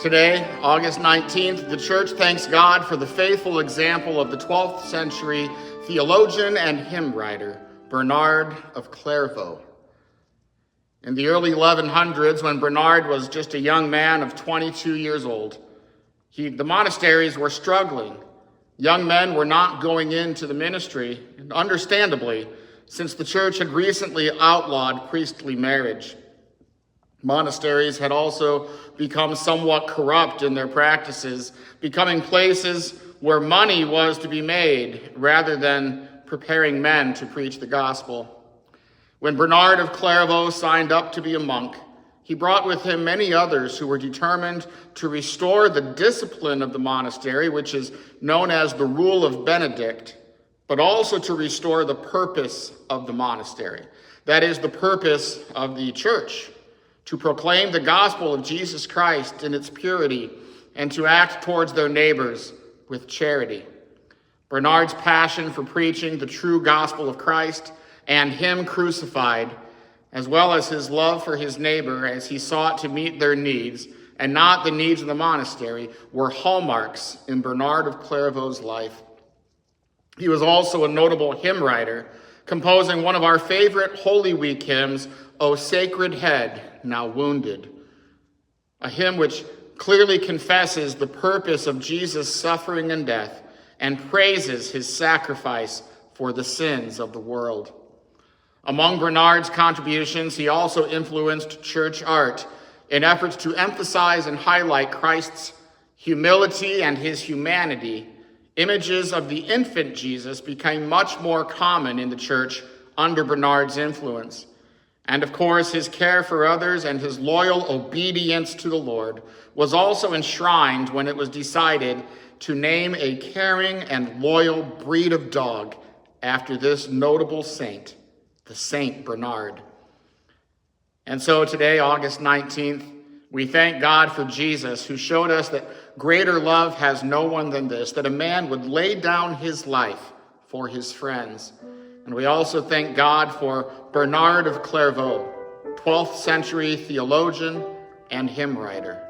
Today, August 19th, the Church thanks God for the faithful example of the 12th century theologian and hymn writer, Bernard of Clairvaux. In the early 1100s, when Bernard was just a young man of 22 years old, the monasteries were struggling. Young men were not going into the ministry, understandably, since the Church had recently outlawed priestly marriage. Monasteries had also become somewhat corrupt in their practices, becoming places where money was to be made rather than preparing men to preach the gospel. When Bernard of Clairvaux signed up to be a monk, he brought with him many others who were determined to restore the discipline of the monastery, which is known as the Rule of Benedict, but also to restore the purpose of the monastery. That is, the purpose of the Church, to proclaim the gospel of Jesus Christ in its purity and to act towards their neighbors with charity. Bernard's passion for preaching the true gospel of Christ and him crucified, as well as his love for his neighbor as he sought to meet their needs and not the needs of the monastery, were hallmarks in Bernard of Clairvaux's life. He was also a notable hymn writer, composing one of our favorite Holy Week hymns, O Sacred Head, Now Wounded, a hymn which clearly confesses the purpose of Jesus' suffering and death and praises his sacrifice for the sins of the world. Among Bernard's contributions, he also influenced church art in efforts to emphasize and highlight Christ's humility and his humanity. Images of the infant Jesus became much more common in the church under Bernard's influence. And of course, his care for others and his loyal obedience to the Lord was also enshrined when it was decided to name a caring and loyal breed of dog after this notable saint, the Saint Bernard. And so today, August 19th, we thank God for Jesus, who showed us that greater love has no one than this, that a man would lay down his life for his friends. And we also thank God for Bernard of Clairvaux, 12th century theologian and hymn writer.